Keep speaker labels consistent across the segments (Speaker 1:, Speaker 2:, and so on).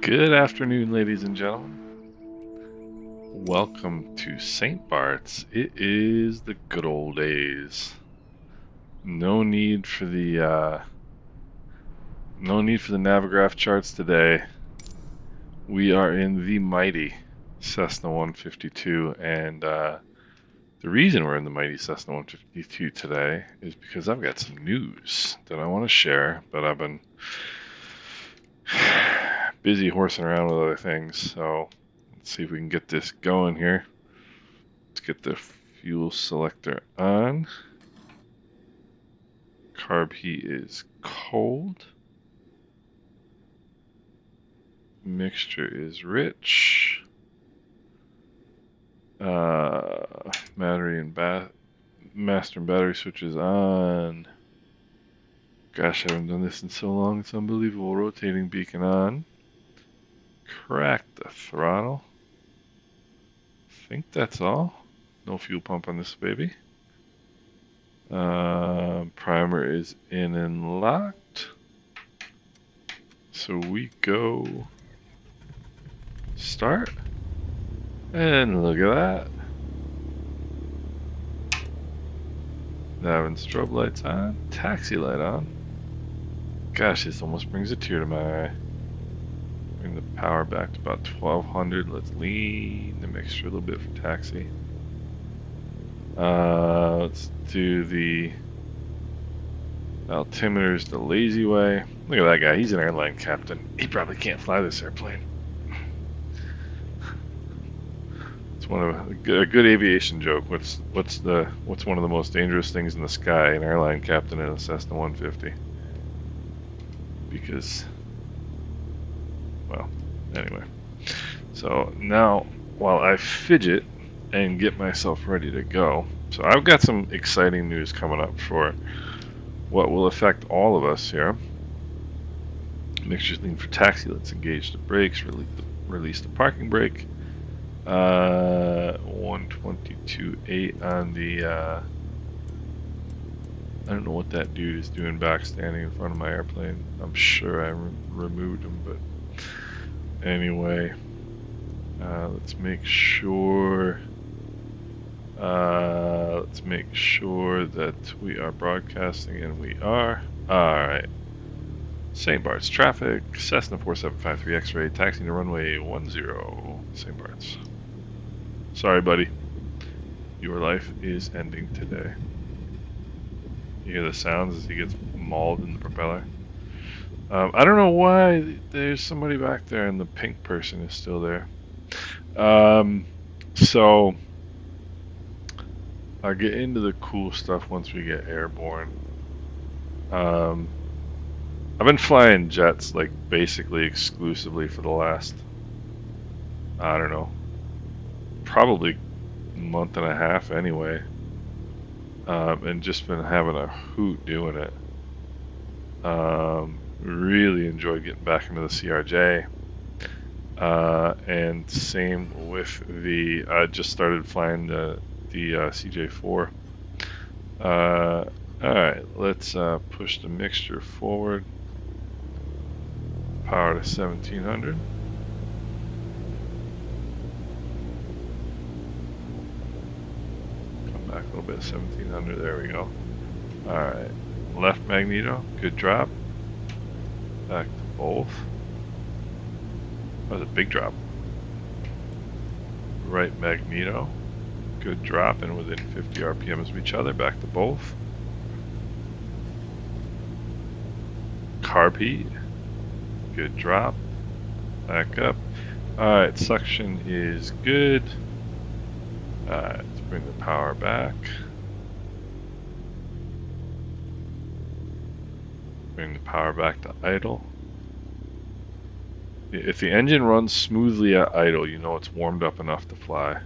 Speaker 1: Good afternoon, ladies and gentlemen. Welcome to St. Bart's. It is the good old days. No need for the Navigraph charts today. We are in the mighty Cessna 152, and the reason we're in the mighty Cessna 152 today is because I've got some news that I want to share, but I've been busy horsing around with other things, so let's see if we can get this going here. Let's get the fuel selector on. Carb heat is cold. Mixture is rich. Battery and master and battery switch is on. Gosh, I haven't done this in so long. It's unbelievable. Rotating beacon on. Crack the throttle. I think that's all. No fuel pump on this baby. Primer is in and locked. So we go start. And look at that. Nav and strobe lights on. Taxi light on. Gosh, this almost brings a tear to my eye. Bring the power back to about 1200. Let's lean the mixture a little bit for taxi. Let's do the altimeters the lazy way. Look at that guy. He's an airline captain. He probably can't fly this airplane. It's one of a good aviation joke. What's one of the most dangerous things in the sky? An airline captain in a Cessna 150. Because, well, anyway. So now, while I fidget and get myself ready to go, so I've got some exciting news coming up for what will affect all of us here. Mixture's lean for taxi. Let's engage the brakes. Release the parking brake. 122.8 on the. I don't know what that dude is doing back standing in front of my airplane. I'm sure I removed him, but anyway, let's make sure. Let's make sure that we are broadcasting, and we are. Alright. St. Bart's traffic, Cessna 4753 X-ray, taxiing to runway 10, St. Bart's. Sorry, buddy. Your life is ending today. You hear the sounds as he gets mauled in the propeller. I don't know why there's somebody back there and the pink person is still there. So I'll get into the cool stuff once we get airborne. I've been flying jets like basically exclusively for the last, I don't know, probably month and a half anyway. And just been having a hoot doing it. Really enjoyed getting back into the CRJ. And same with the, I just started flying the CJ4. Alright, let's push the mixture forward. Power to 1700. Come back a little bit, 1700, there we go. Alright, left magneto, good drop. Back to both. That was a big drop. Right magneto, good drop and within 50 RPMs of each other, back to both. Carb heat, good drop, back up. Alright, suction is good. Alright, let's bring the power back. Bring the power back to idle. If the engine runs smoothly at idle, you know it's warmed up enough to fly.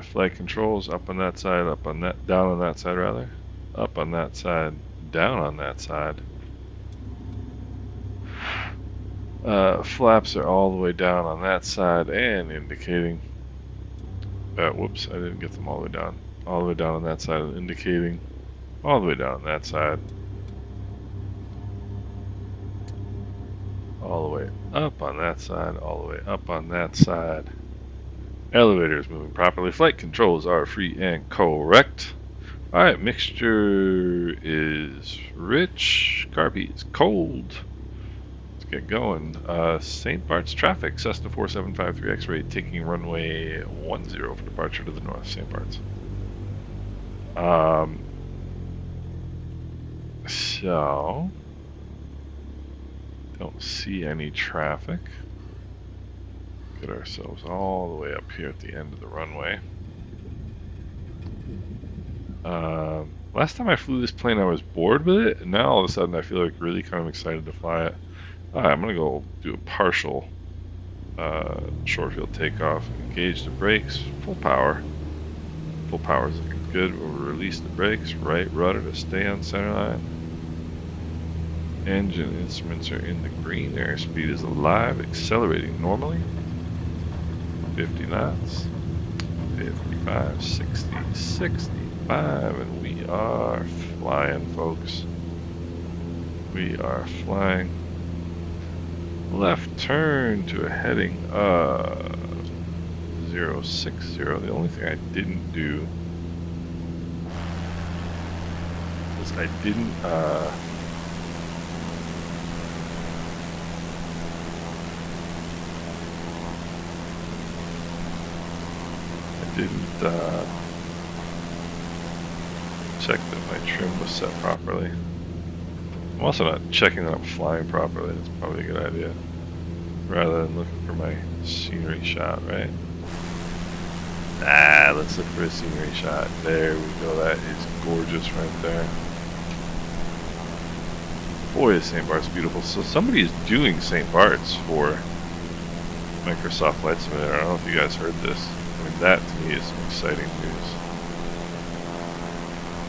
Speaker 1: Flight controls up on that side, up on that, down on that side rather. Up on that side, down on that side. Flaps are all the way down on that side and indicating. Whoops, I didn't get them all the way down. All the way down on that side, indicating. All the way down on that side. All the way way up on that side, all the way up on that side. Elevator is moving properly. Flight controls are free and correct. Alright, mixture is rich. Carby is cold. Let's get going. St. Bart's traffic. Cessna 4753 X-ray taking runway 10 for departure to the north. St. Bart's. So don't see any traffic. Get ourselves all the way up here at the end of the runway. Last time I flew this plane I was bored with it, and now all of a sudden I feel like really kind of excited to fly it. Alright, I'm gonna go do a partial short field takeoff. Engage the brakes, full power. Full power is looking good. We'll release the brakes, right rudder to stay on center line. Engine instruments are in the green, airspeed is alive, accelerating normally. 50 knots, 55, 60, 65, and we are flying, folks. We are flying. Left turn to a heading of 060. The only thing I didn't do was I didn't check that my trim was set properly. I'm also not checking that I'm flying properly. That's probably a good idea. Rather than looking for my scenery shot, right? Let's look for a scenery shot. There we go. That is gorgeous right there. Boy, is St. Bart's beautiful. So somebody is doing St. Bart's for Microsoft Flight Simulator. I don't know if you guys heard this. I mean, that to me is some exciting news.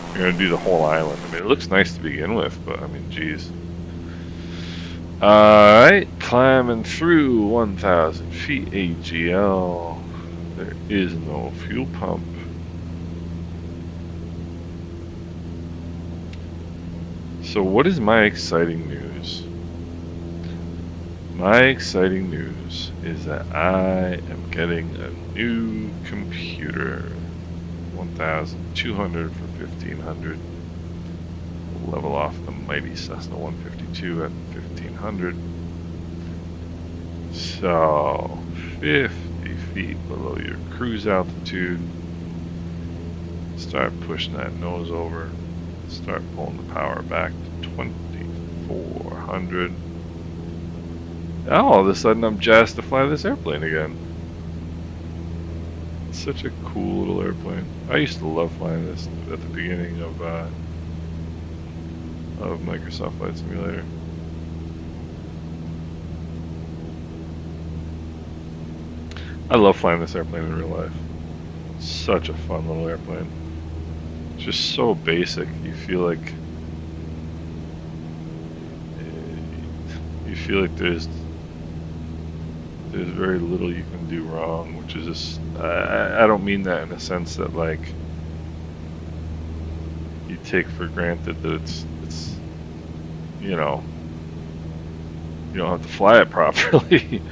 Speaker 1: You're going to do the whole island. I mean, it looks nice to begin with, but I mean, geez. Alright, climbing through 1,000 feet AGL. There is no fuel pump. So what is my exciting news? My exciting news is that I am getting a new computer. 1,200 for 1,500. We'll level off the mighty Cessna 152 at 1,500. So 50 feet below your cruise altitude. Start pushing that nose over. Start pulling the power back to 2,400. Now all of a sudden I'm jazzed to fly this airplane again. It's such a cool little airplane. I used to love flying this at the beginning of Microsoft Flight Simulator. I love flying this airplane in real life. Such a fun little airplane. It's just so basic. You feel like there's very little you can do wrong, which is just I don't mean that in a sense that like you take for granted that it's you know, you don't have to fly it properly.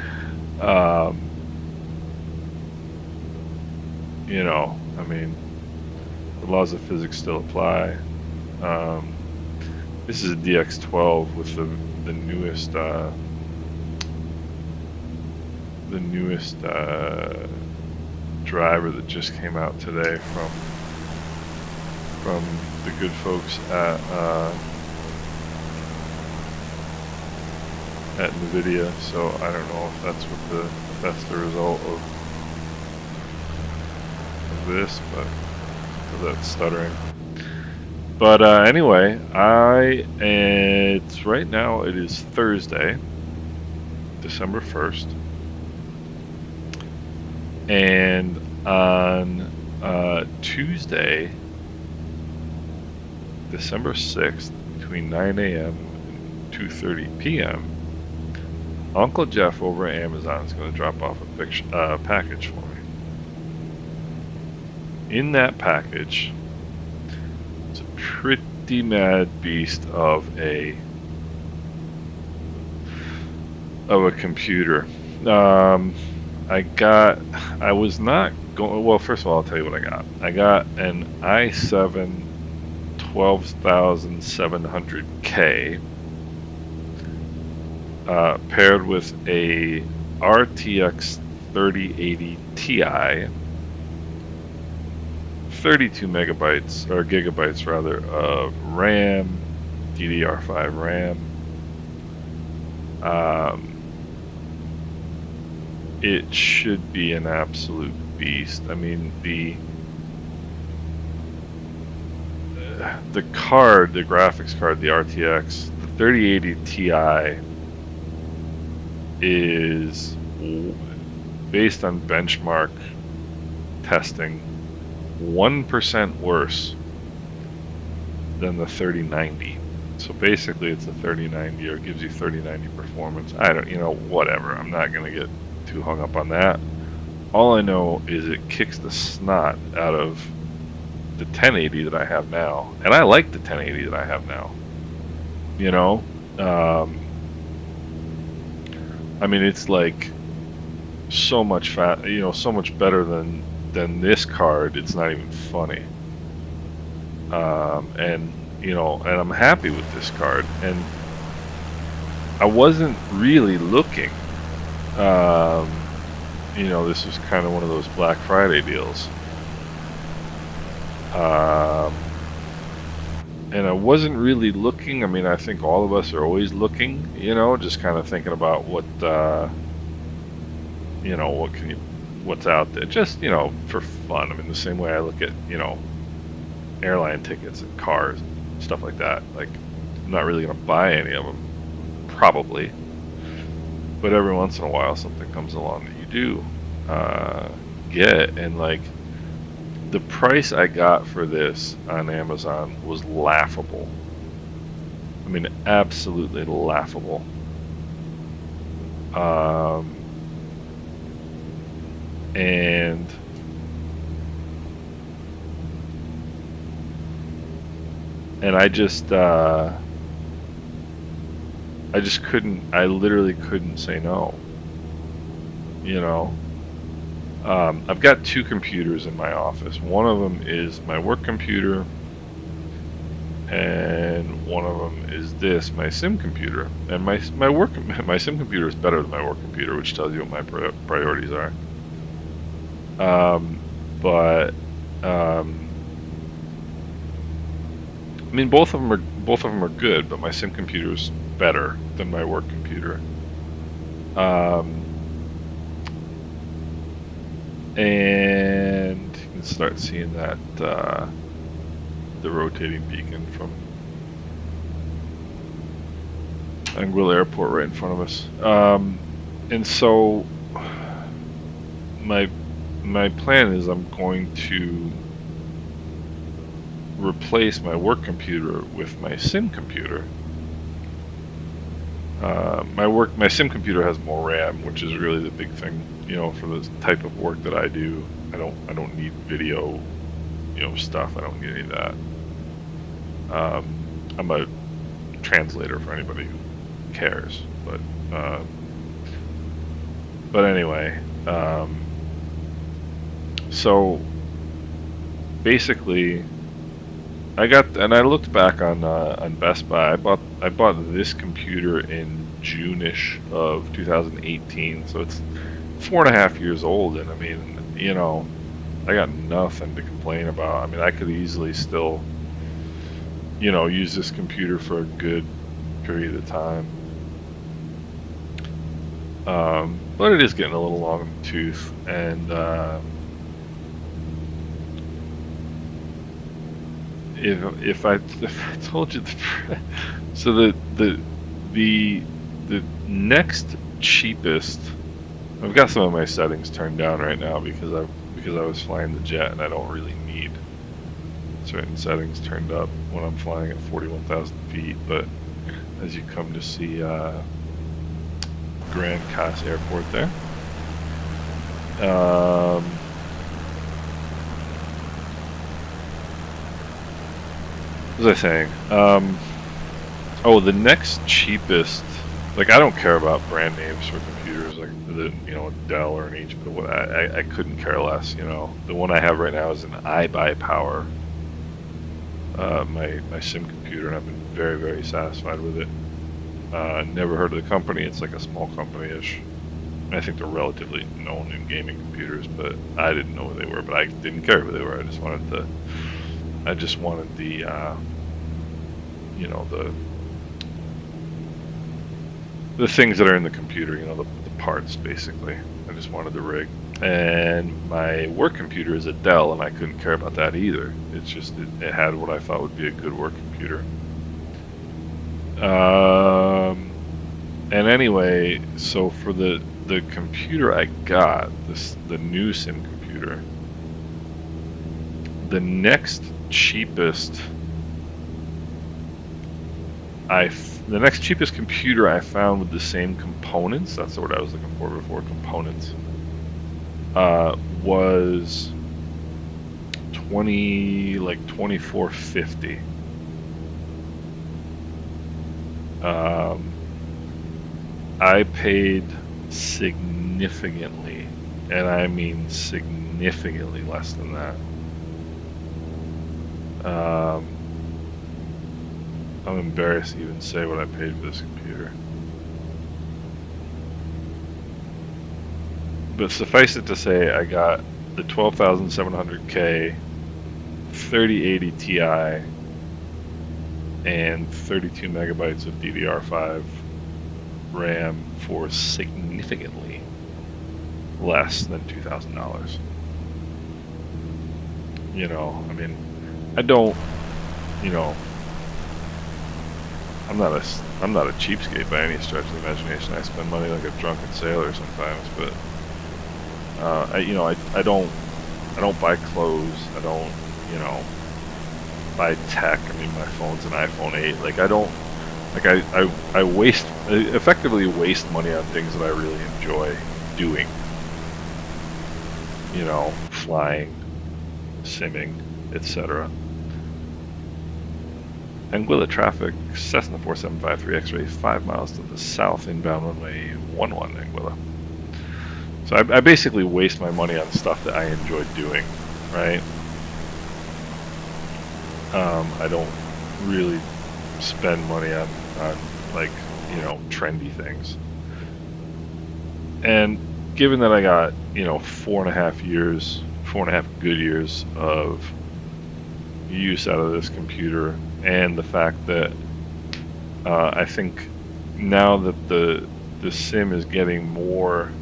Speaker 1: You know, I mean, the laws of physics still apply. This is a DX12 with the newest driver that just came out today from the good folks at NVIDIA. So I don't know if that's the result of this, but that's stuttering. But anyway, it's right now. It is Thursday, December 1st, and on Tuesday, December 6th, between 9 a.m. and 2:30 p.m., Uncle Jeff over at Amazon is going to drop off a package for me. In that package, it's a pretty mad beast of a of a computer. I was not going, well, first of all, I'll tell you what I got. I got an i7 12700K paired with a RTX 3080 Ti, 32 megabytes, or gigabytes rather, of RAM, DDR5 RAM. It should be an absolute beast. I mean, the card, the graphics card, the RTX, the 3080 Ti is, based on benchmark testing, 1% worse than the 3090. So basically it's a 3090, or gives you 3090 performance. I don't, whatever. I'm not going to get too hung up on that. All I know is it kicks the snot out of the 1080 that I have now. And I like the 1080 that I have now. I mean, it's like so much so much better than this card. It's not even funny. And I'm happy with this card. And I wasn't really looking. This was kind of one of those Black Friday deals. And I wasn't really looking. I mean, I think all of us are always looking, just kind of thinking about what's out there, just, for fun. I mean, the same way I look at, airline tickets and cars and stuff like that. Like, I'm not really going to buy any of them, probably. But every once in a while, something comes along that you do get. And, like, the price I got for this on Amazon was laughable. I mean, absolutely laughable. And I just couldn't, I literally couldn't say no. I've got two computers in my office. One of them is my work computer, and one of them is my sim computer. And my sim computer is better than my work computer, which tells you what my priorities are. I mean, both of them are good, but my sim computer is better than my work computer. And you can start seeing that the rotating beacon from Anguilla Airport right in front of us. And so my plan is I'm going to replace my work computer with my sim computer. My sim computer has more RAM, which is really the big thing, for the type of work that I do. I don't need video, stuff. I don't need any of that. I'm a translator for anybody who cares, but anyway, so basically, I looked back on Best Buy. I bought this computer in June-ish of 2018, so it's 4.5 years old, and I mean, I got nothing to complain about. I mean, I could easily still, use this computer for a good period of time. But it is getting a little long in the tooth, and if I told you so the next cheapest, I've got some of my settings turned down right now because I was flying the jet and I don't really need certain settings turned up when I'm flying at 41,000 feet. But as you come to see Grand Cas Airport there, what was I saying? Oh, the next cheapest, Like, I don't care about brand names for computers, like the a Dell or an HP. But I couldn't care less. The one I have right now is an iBuyPower, my sim computer, and I've been very, very satisfied with it. Never heard of the company. It's like a small company-ish. I think they're relatively known in gaming computers, but I didn't know who they were. But I didn't care who they were. I just wanted the the things that are in the computer, the parts, basically. I just wanted the rig. And my work computer is a Dell, and I couldn't care about that either. It's just, it had what I thought would be a good work computer. And anyway, so for the computer I got, the new sim computer, the next cheapest computer I found with the same components, that's the word I was looking for before, components, was $2450. I paid significantly, and I mean significantly less than that. I'm embarrassed to even say what I paid for this computer. But suffice it to say, I got the 12700K 3080 Ti and 32 megabytes of DDR5 RAM for significantly less than $2,000. I mean, I don't, I'm not a cheapskate by any stretch of the imagination. I spend money like a drunken sailor sometimes, but I don't buy clothes. I don't, buy tech. I mean, my phone's an iPhone 8. Like, I effectively waste money on things that I really enjoy doing. Flying, simming, etc. Anguilla traffic, Cessna 4753 X-ray, 5 miles to the south, inbound runway 11 Anguilla. So I basically waste my money on stuff that I enjoy doing, right? I don't really spend money on like, trendy things. And given that I got, 4.5 good years of use out of this computer, and the fact that I think now that the sim is getting more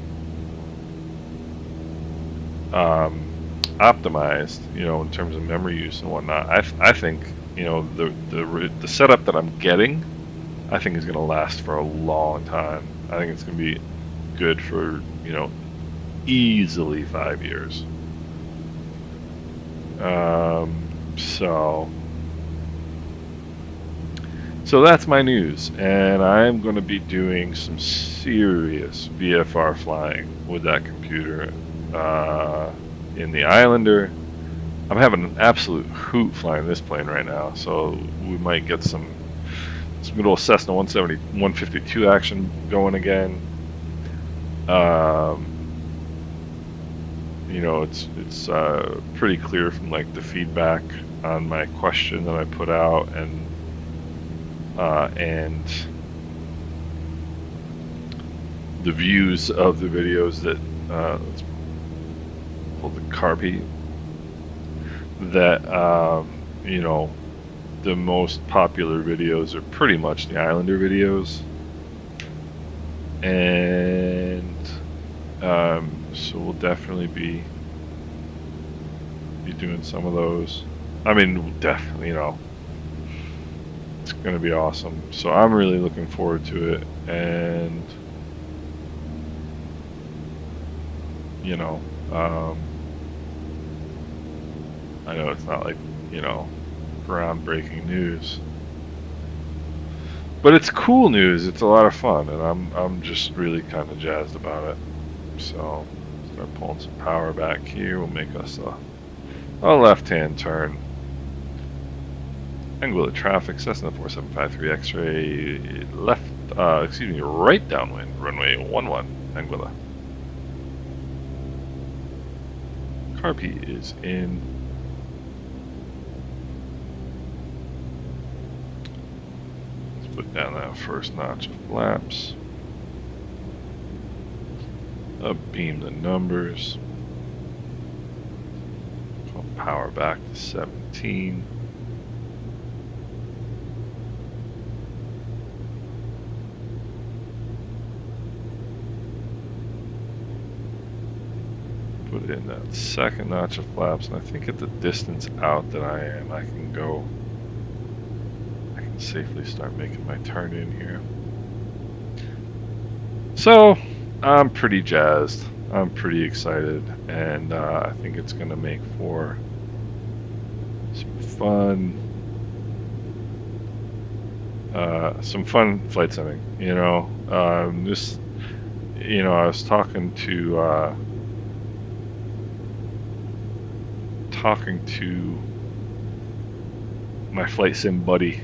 Speaker 1: optimized, in terms of memory use and whatnot, I think the setup that I'm getting, I think is going to last for a long time. I think it's going to be good for easily 5 years. So that's my news, and I'm going to be doing some serious VFR flying with that computer in the Islander. I'm having an absolute hoot flying this plane right now, so we might get some good old Cessna 152 action going again. It's pretty clear from like the feedback on my question that I put out, and the views of the videos that let's pull the Carpy, that the most popular videos are pretty much the Islander videos, and so we'll definitely be doing some of those. I mean, definitely, it's going to be awesome. So I'm really looking forward to it, and I know it's not like groundbreaking news, but it's cool news. It's a lot of fun, and I'm just really kind of jazzed about it. So start pulling some power back here. We'll make us a left-hand turn. Anguilla traffic, Cessna 4753 X-ray, left right downwind, runway 11, Anguilla. Carb heat is in. Let's put down that first notch of flaps. Abeam the numbers. Power back to 17. Put in that second notch of flaps, and I think at the distance out that I am, I can safely start making my turn in here. So I'm pretty jazzed. I'm pretty excited, and I think it's going to make for some fun flight simming. I was talking to my flight sim buddy,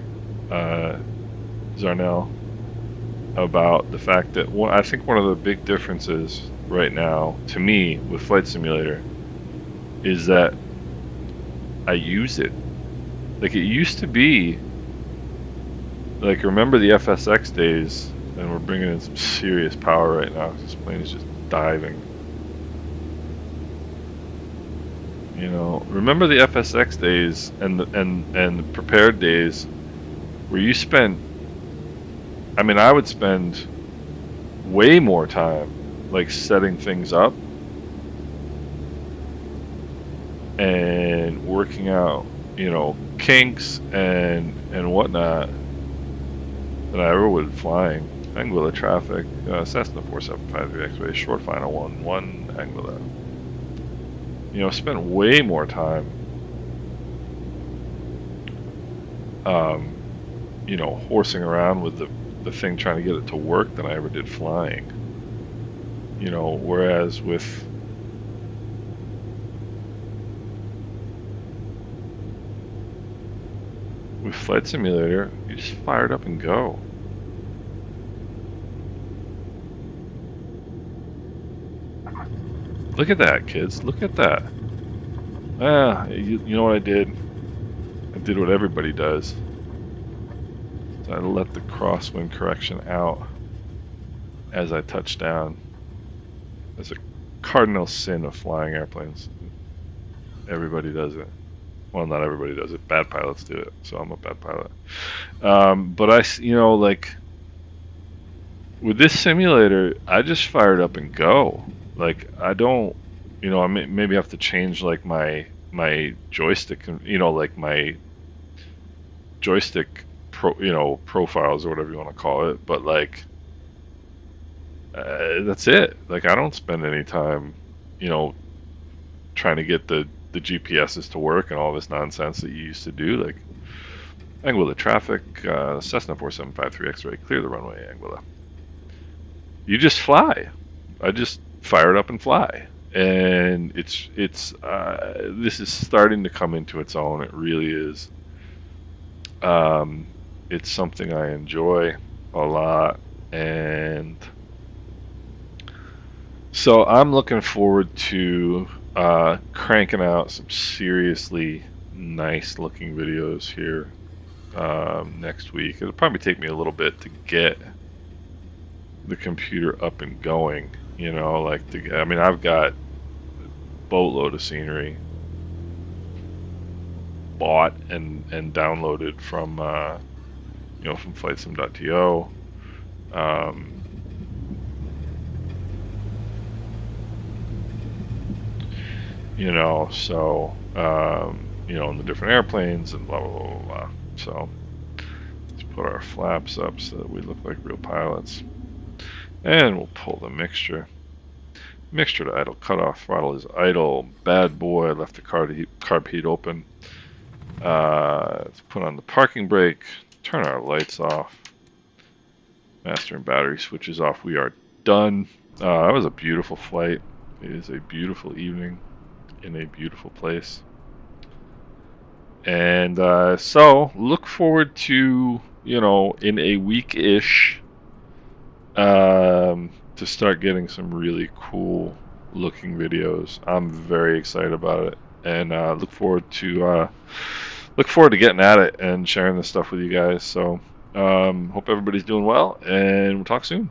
Speaker 1: Zarnell, about the fact that I think one of the big differences right now to me with Flight Simulator is that I use it. Like, it used to be, like, remember the FSX days, and we're bringing in some serious power right now because this plane is just diving. Remember the FSX days and the prepared days where you spent, I would spend way more time like setting things up and working out, kinks and whatnot than I ever would flying. Anguilla traffic, Cessna 4753 X-ray, short final 11 Anguilla. Spent way more time, horsing around with the thing trying to get it to work than I ever did flying. Whereas with Flight Simulator, you just fire it up and go. Look at that, kids. Look at that. You know what I did? I did what everybody does. So I let the crosswind correction out as I touched down. It's a cardinal sin of flying airplanes. Everybody does it. Well, not everybody does it. Bad pilots do it. So I'm a bad pilot. But like with this simulator, I just fire it up and go. Like, I don't, I maybe have to change like my joystick, like my joystick profiles or whatever you want to call it. But like, that's it. Like, I don't spend any time, trying to get the GPSs to work and all this nonsense that you used to do. Like, Anguilla traffic, Cessna 4753 X-ray, clear the runway, Anguilla. You just fly. I just fire it up and fly, and this is starting to come into its own. It really is. It's something I enjoy a lot, and so I'm looking forward to cranking out some seriously nice looking videos here next week. It'll probably take me a little bit to get the computer up and going. I've got a boatload of scenery bought and downloaded from from flightsim.to. And the different airplanes and blah blah blah blah blah. So let's put our flaps up so that we look like real pilots. And we'll pull the mixture. Mixture to idle. Cutoff throttle is idle. Bad boy. Left the carb heat open. Let's put on the parking brake. Turn our lights off. Master and battery switches off. We are done. That was a beautiful flight. It is a beautiful evening in a beautiful place. And so look forward to, in a week-ish, to start getting some really cool looking videos. I'm very excited about it, and look forward to getting at it and sharing this stuff with you guys. So hope everybody's doing well, and we'll talk soon.